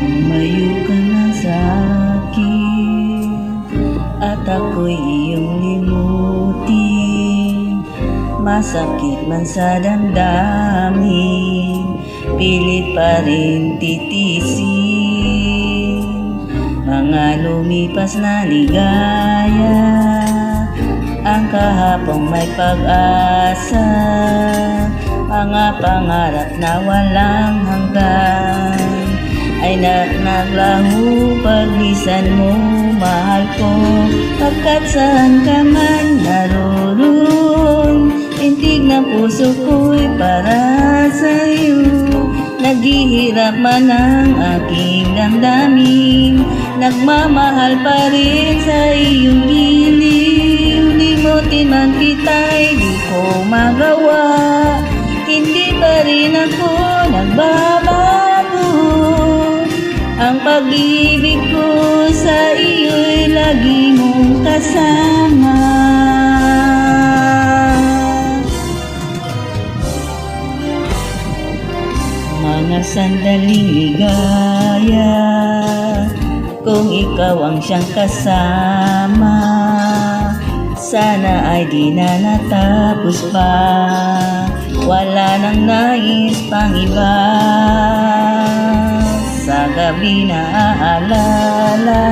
Lumayo ka na sa akin at ako'y iyong limutin. Masakit man sa damdamin, pilit pa rin titisin. Mga lumipas na ligaya, ang kahapong may pag-asa, mga pangarap na walang hanggan ay naglaho paglisan mo, mahal ko. Pagkat saan ka man naroon, tintig ng puso ko'y para sa'yo. Naghihirap man ang aking damdamin, nagmamahal pa rin sa iyong giliw. Limutin man kita'y di ko magawa, hindi pa rin ako nagbabago. Ang pag-ibig ko sa iyo'y lagi mong kasama. Mga sandaling ligaya, kung ikaw ang siyang kasama, sana ay di na natapos pa. Wala nang nais pang iba. Sa gabi na aalala,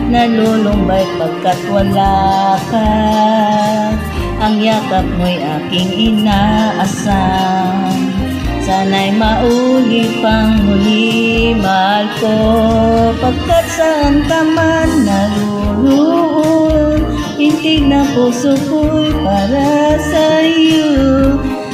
nalulumbay pagkat wala ka. Ang yakap mo'y aking inaasam, sana'y maulit pang muli, mahal ko. Pagkat saan ka man naroon, tintig ng puso ko'y para sa'yo.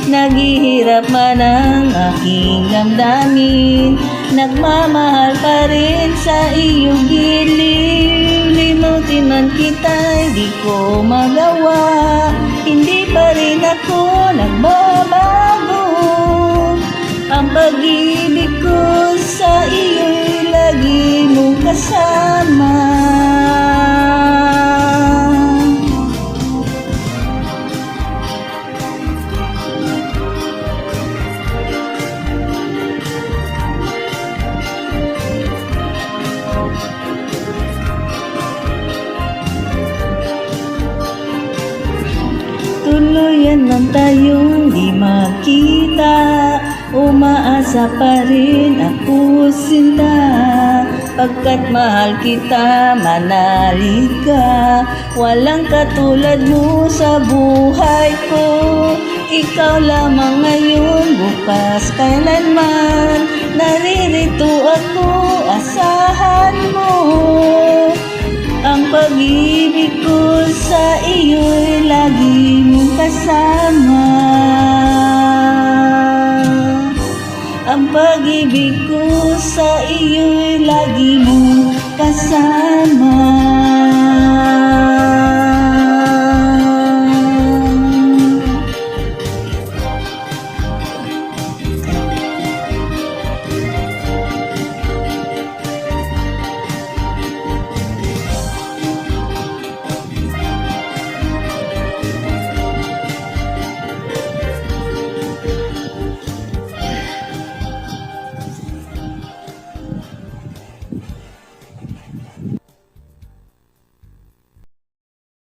Naghihirap man ang aking damdamin, nagmamahal pa rin sa iyong giliw. Limutin man kita'y di ko magawa, hindi pa rin ako nagbabago. Ang pag-ibig ko sa iyo'y lagi mong kasama. Tuluyan lang tayong di makita, umaasa pa rin ako sinta. Pagkat mahal kita, manalig ka, walang katulad mo sa buhay ko. Ikaw lamang ngayon, bukas kailanman, naririto ako, asahan mo. Ang pag-ibig ko sa iyo'y lagi mong kasama. Ang pag-ibig ko sa iyo'y lagi mong kasama.